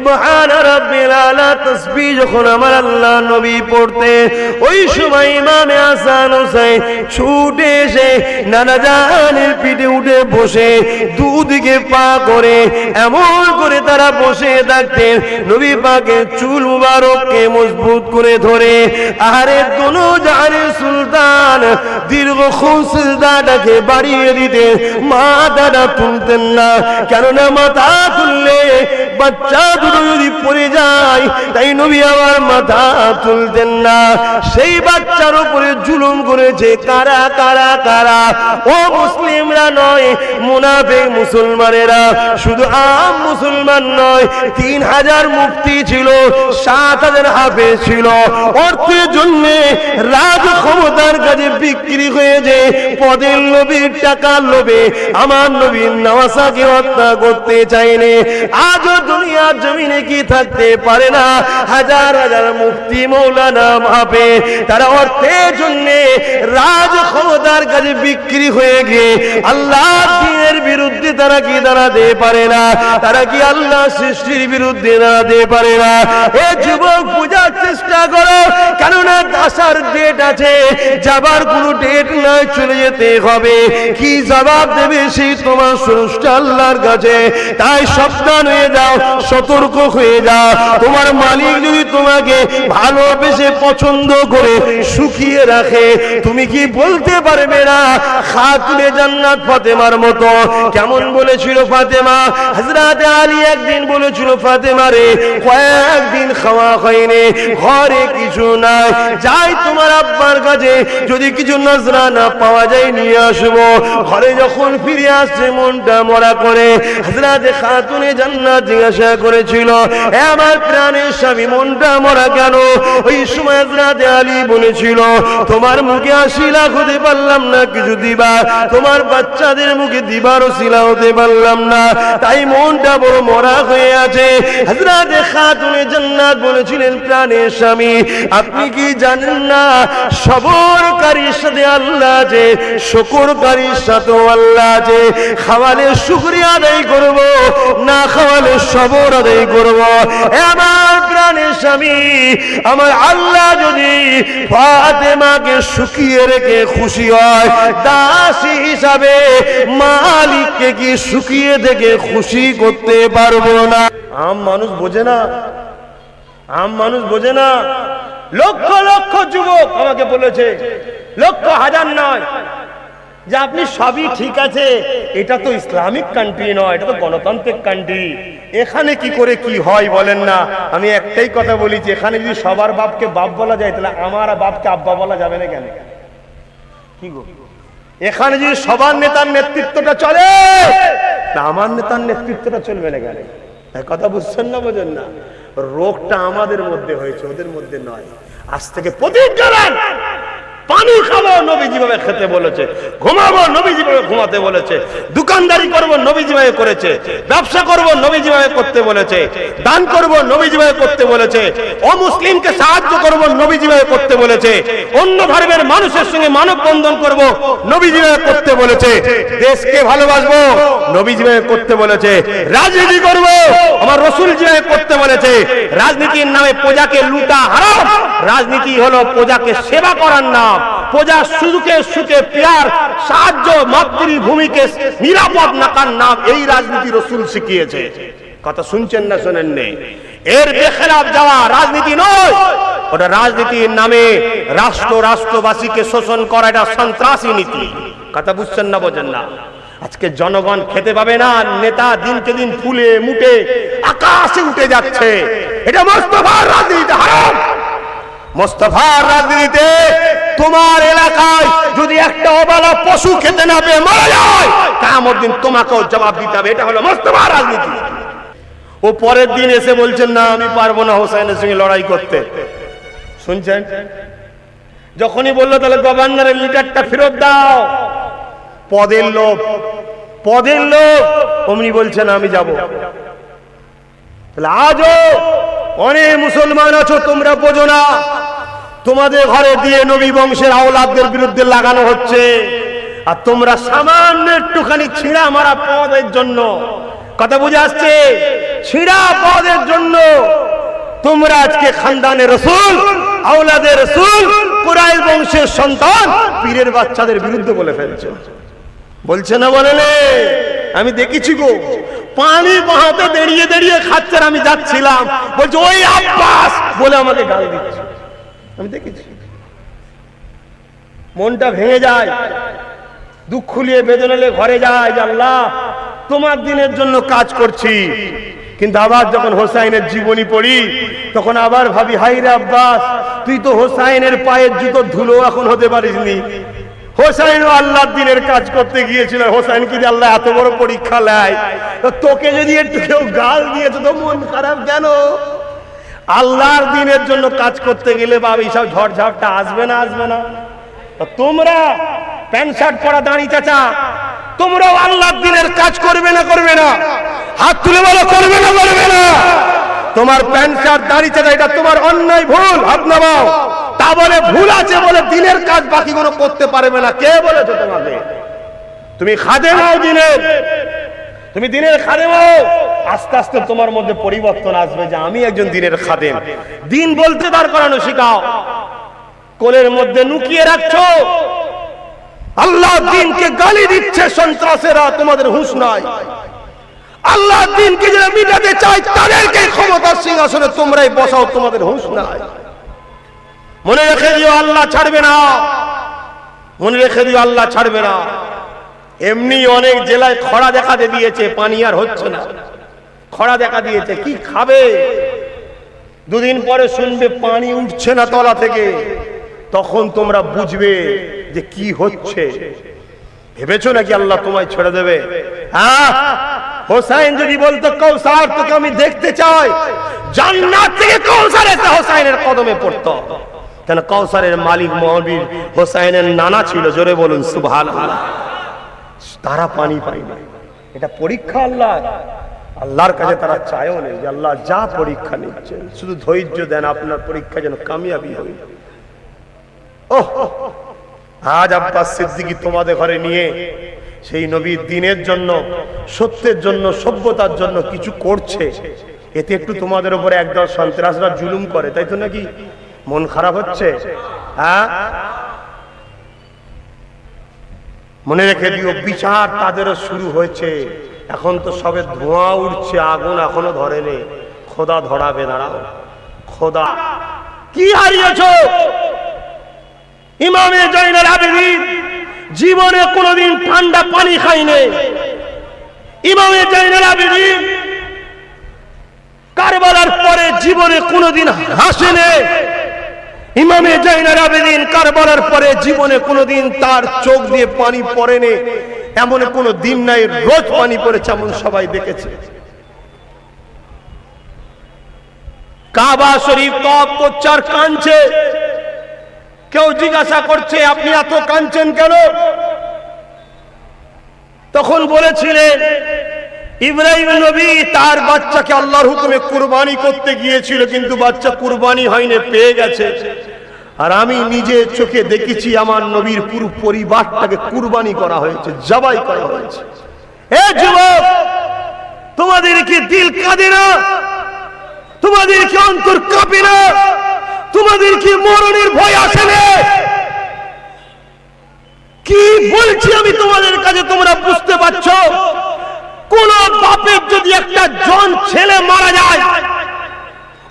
সুবহান রাব্বিল আলা তাসবিহ যখন আমার আল্লাহ নবী পড়তে, ওই সময় ইমামে হাসান হোসেন ছুটে এসে নানা জানের পিঠে উঠে বসে দুদিকে পা করে এমন করে তারা বসে থাকতেন, নবী পাকের চুল মুবারককে মজবুত করে ধরে আরে দোনো জাহানের সুলতান দীর্ঘ খুসদাটাকে বাড়িয়ে দিতে মাথাটা তুলতেন না, কেননা মাথা তুললে বাচ্চা দুটো যদি পড়ে যায়, তাই নবী আমার মাথা তুলতেন না। সেই বাচ্চার উপরে জুলুম করেছে কারা কারা কারা? ও মুসলিমরা নয়, মুনাফিক মুসলমানেরা। শুধু আম মুসলমান নয়, 3000 মুফতি ছিল, 7000 হাফেজ ছিল। অর্থের জন্য রাজ ক্ষমতার কাছে বিক্রি হয়েছে, পদের লোভে টাকার লোভে আমার নবীর নওয়াসাকে হত্যা করতে চাইলে আজও দুনিয়ার জমিনে কি থাকতে পারে না? হাজার হাজার মুফতি মৌলানা ভাবে তারা অর্থের জন্য রাজ ক্ষমতার কাছে বিক্রি হয়ে গিয়ে আল্লাহ দ্বীনের বিরুদ্ধে তারা কি দাঁড়াতে পারে না? তারা কি আল্লাহ সৃষ্টির বিরুদ্ধে দাঁড়াতে পারে না? এ যুবক বুঝার চেষ্টা করো, কেননা আসার ডেট আছে, যাবার কোনো ডেট নয়, চলে যেতে হবে। কি জবাব দেবে সেই তোমার স্রষ্টা আল্লাহর কাছে? তাই সাবধান হয়ে যাও, সতর্ক হয়ে যাও। তোমার মালিক যদি তোমাকে ভালোবেসে পছন্দ করে সুখিয়ে রাখে, তুমি কি বলতে পারবে না খাতুনে জান্নাত ফাতেমার মতো? কেমন বলেছিল ফাতেমা? হযরত আলী একদিন বলেছিল, ফাতেমা রে কয়েকদিন খাওয়া হয়নি, ঘরে কিছু নাই, যাই তোমার আব্বার কাছে যদি কিছু নজরানা পাওয়া যায় নিয়ে আসবো। ঘরে যখন ফিরে আসছে মনটা মরা করে, হযরত খাতুনে জান্নাত জিজ্ঞাসা করেছিল, এ আমার প্রাণের স্বামী মনটা মরা কেন? ওই সময় হযরত আলী বলেছিল, তোমার মুখে 80 লাখ হতে পারলাম না কিছু দিবা, তোমার বাচ্চাদের মুখে দিবার ওসিলা হতে পারলাম না, তাই মনটা বড় মরা হয়ে আছে। হযরত খাতুনে জান্নাত বলেছিলেন, প্রাণের স্বামী আপনি কি জানেন না সবরকারীর সাথে আল্লাহ আছে, শুকরকারীর সাথেও আল্লাহ আছে। খাওয়ালে শুকরিয়া আদায় করব, না খাওয়ালে সবর আদায় করব। আমার প্রাণের স্বামী আমার আল্লাহ যদি ফাতেমাকে সুখিয়ে রেখে খুশি হয়, দাসী হিসাবে মালিককে কি সুখিয়ে থেকে খুশি করতে পারবো না? আম মানুষ বোঝে না, আম মানুষ বোঝে না। লক্ষ লক্ষ যুবক আমাকে বলেছে, লক্ষ হাজার নয়, যে আপনি সবই ঠিক আছে, এটা তো ইসলামিক কান্ট্রি নয়, এটা তো গণতান্ত্রিক কান্ট্রি, এখানে কি করে কি হয় বলেন না? আমি একটাই কথা বলেছি, এখানে যদি সবার বাপকে বাপ বলা যায়, তাহলে আমার বাপকে আব্বা বলা যাবে না কেন? কি গো, এখানে যদি সবার নেতার নেতৃত্বটা চলে, তা আমার নেতার নেতৃত্বটা চলবে না কেন? কথা বুঝছেন না, বোঝেন না? রোগটা আমাদের মধ্যে হয়েছে, ওদের মধ্যে নয়। আজ থেকে প্রতিজ্ঞা নেন, পানি খাবো নবী যেভাবে খেতে বলেছে, ঘুমাবো নবী যেভাবে ঘুমাতে বলেছে, দোকানদারি করবো নবী যেভাবে করেছে, ব্যবসা করবো নবী যেভাবে করতে বলেছে, দান করবো নবী যেভাবে করতে বলেছে, অমুসলিমকে সাহায্য করবো নবী যেভাবে করতে বলেছে, অন্য ধর্মের মানুষের সঙ্গে মানববন্ধন করবো নবী যেভাবে করতে বলেছে, দেশকে ভালোবাসবো নবী যেভাবে করতে বলেছে, রাজনীতি করবো আমার রাসূল যেভাবে করতে বলেছে। রাজনীতির নামে প্রজাকে লুটা হারাম, রাজনীতি হলো প্রজাকে সেবা করার নাম, প্রজা সুখে সুখে প্যার সাহায্য মাতৃভূমিকে নিরাপদ রাখার নাম, এই রাজনীতি রাসূল শিখিয়েছে। কথা শুনছেন না শোনেন নেই? এর বেখেলাফ যাওয়া রাজনীতি নয়, ওটা রাজনীতির নামে রাষ্ট্রবাসীকে শোষণ করা, এটা সন্ত্রাসী নীতি। কথা বুঝছেন না, বোঝেন না? আজকে জনগণ খেতে পাবে না, নেতা দিনকে দিন ফুলে মুটে আকাশে উঠে যাচ্ছে, এটা মোস্তফার রাজনীতি হারাম। মোস্তফার রাজনীতিতে তোমার এলাকায় যদি একটা অবলা পশু খেতে না পেয়ে মারা যায়, কিয়ামত দিন তোমাকেও জবাব দিতে হবে। এটা হলো মোস্তফার রাজনীতি। ও পরের দিন এসে বলছেন, না আমি পারবো না হোসেনের সঙ্গে লড়াই করতে। শুনছেন? যখনই বললো তাহলে গভর্নরের লিটারটা ফেরত দাও, পদের লোভ, পদের লোভ, অমনি বলছেন আমি যাব। তাহলে আজও অনেক মুসলমান আছো, তোমরা বোঝো না, তোমাদের ঘরে দিয়ে নবী বংশের আওলাদদের বিরুদ্ধে লাগানো হচ্ছে, আর তোমরা সামান্য একটুখানি ছিঁড়া মারা পদের জন্য, কথা বুঝে আসছে, ছিঁড়া পদের জন্য তোমরা আজকে খানদানে রাসূল, আওলাদে রাসূল, কুরাইশ বংশের সন্তান পীরের বাচ্চাদের বিরুদ্ধে বলে ফেলছো। বলছে না বলে নে, আমি দেখেছি গো, পানি বাহাতে দাঁড়িয়ে দাঁড়িয়ে খাচ্ছেন, আমি যাচ্ছিলাম, বলছে ওই আব্বাস বলে আমাকে গাল দিচ্ছে, আমি দেখেছি। মনটা ভেঙে যায়, দুঃখ নিয়ে বেদনা নিয়ে ঘরে যায় যে আল্লাহ তোমার দিনের জন্য কাজ করছি। কিন্তু আবার যখন হোসাইনের জীবনী পড়ি তখন আবার ভাবি, হাই রে আব্বাস, তুই তো হোসাইনের পায়ের জুতো ধুলো এখন হতে পারিসনি। হোসাইনও আল্লাহর দিনের কাজ করতে গিয়েছিল, হোসাইনকে যদি আল্লাহ এত বড় পরীক্ষা নেয়, তো তোকে যদি একটু কেউ গাল দিয়েছে তো মন খারাপ কেন? আল্লাহর দিনের জন্য কাজ করতে গেলে বাবা এইসব ঝড়ঝাপটা আসবে না, আসবে না? তোমরা প্যান্ট শার্ট পরা দাঁড়ি চাচা, তোমরাও আল্লাহর দিনের কাজ করবে না, করবে না? হাত তুলে বলো, করবে না, করবে না? তোমার প্যান্ট শার্ট দাঁড়ি চাচা এটা তোমার অন্যায়, ভুল, হাত নামাও। তা বলে ভুল আছে বলে দিনের কাজ বাকি কোনো করতে পারবে না? কে বলেছে তোমাকে? তুমি খাদেম হও দিনের, তুমি দিনের খাদেম হও, আস্তে আস্তে তোমার মধ্যে পরিবর্তন আসবে যে আমি একজন দিনের খাদেম। দিন বলতে দাঁড় করানো শিখাও, কোলের মধ্যে লুকিয়ে রাখছো। আল্লাহ দিনকে গালি দিচ্ছে সন্ত্রাসেরা, তোমাদের হুঁশ নাই। আল্লাহ দিনকে যারা মিটাতে চায় তাদেরকে ক্ষমতার সিংহাসনে তোমরাই বসাও, তোমাদের হুঁশ নাই। মনে রেখে দিও আল্লাহ ছাড়বে না, মনে রেখে দিও আল্লাহ ছাড়বে না। এমনি অনেক জেলায় খরা দেখা দিয়েছে, পানি আর হচ্ছে না, খরা দেখা দিয়েছে। কি খাবে? দুদিন পরে শুনবে পানি উঠছে না তলা থেকে, তখন তোমরা বুঝবে যে কি হচ্ছে। ভেবেছো নাকি আল্লাহ তোমায় ছেড়ে দেবে? হ্যাঁ, হোসাইন যদি বলতো কৌসার তোকে আমি দেখতে চাই, জান্নাত থেকে কৌসার এসে হোসাইনের কদমে পড়তো। কেন? কৌসারের মালিক মহাবীর হোসাইনের নানা ছিল। জোরে বলুন সুবহানাল্লাহ। তারা পানি পায় না, এটা পরীক্ষা আল্লাহ। আল্লাহর কাছে তারা চায়ও নেই যে আল্লাহ যা পরীক্ষা নিচ্ছেন শুধু ধৈর্য দেন, আপনার পরীক্ষা যেন কামিয়াবি হয়। ওহ, আজ আব্বাস সিদ্দিকী তোমাদের ঘরে নিয়ে সেই নবীর দিনের জন্য, সত্যের জন্য, সভ্যতার জন্য কিছু করছে, এতে একটু তোমাদের উপরে একদল সন্ত্রাসরা জুলুম করে, তাই তো নাকি? মন খারাপ হচ্ছে? হ্যাঁ, মনে রেখে দিও বিচার তাদেরও শুরু হয়েছে। এখন তো সবে ধোঁয়া উঠছে, আগুন এখনো ধরেনি। খোদা ধরাবে, দাঁড়াও। খোদা কি হারিয়েছো? ইমামে জয়নুল আবেদিন জীবনে কোনোদিন ঠান্ডা পানি খায়নি। ইমামে জয়নুল আবেদিন কারবালার পরে জীবনে কোনোদিন হাসেনি। ইমামে জয়নুল আবেদিন কারবালার পরে জীবনে কোনোদিন তার চোখ দিয়ে পানি পড়েনি। এমন কোনো দিন নাই রোজ পানি পড়েছে, এমন সবাই দেখেছে। কাবা শরীফ তওয়াফ করছে আর কাঁদছে। কেউ জিজ্ঞাসা করছে আপনি এত কাঁদছেন কেন? তখন বলেছিলেন ইব্রাহিম নবী তার বাচ্চাকে আল্লাহর হুকুমে কুরবানি করতে গিয়েছিল, কিন্তু বাচ্চা কুরবানি হয়নি, পেয়ে গেছে। আর আমি নিজে চোখে দেখেছি আমার নবীর পুরো পরিবারটাকে কুরবানি করা হয়েছে, জবাই করা হয়েছে। হে যুবক, তোমাদের কি দিল কাঁদে না? তোমাদের কি অন্তর কাঁপে না? তোমাদের কি মরণের ভয় আসে না? কি বলছি আমি তোমাদের কাছে, তোমরা বুঝতে পারছো? কোন বাপের যদি একটা জন ছেলে মারা যায়,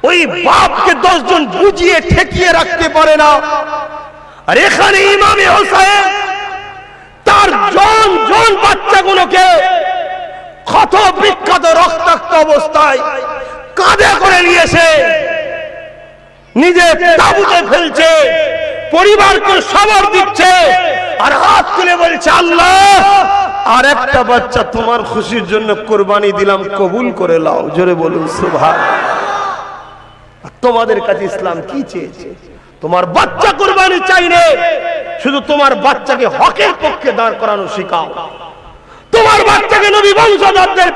ওই বাপকে 10 জন বুঝিয়ে ঠেকিয়ে রাখতে পারে না। আর এখানে ইমামে হোসেন তার জন জন বাচ্চাগুলোকে ক্ষত বিক্ষত রক্তাক্ত অবস্থায় কাঁধে করে নিয়েছে, নিজে তাঁবুতে ফেলছে, পরিবারকে খবর দিচ্ছে, আর হাত তুলে বলছে আল্লাহ আর একটা বাচ্চা তোমার খুশির জন্য কুরবানি দিলাম, কবুল করে নাও। জোরে বলুন সুবহানাল্লাহ। তোমাদের কাছে ইসলাম কি চেয়েছে? তোমার বাচ্চা কুরবানি চাইলে শুধু তোমার বাচ্চাকে হকের পক্ষে দাঁড় করানো শেখাও। তোমার বাচ্চাকে নবী বংশধরদের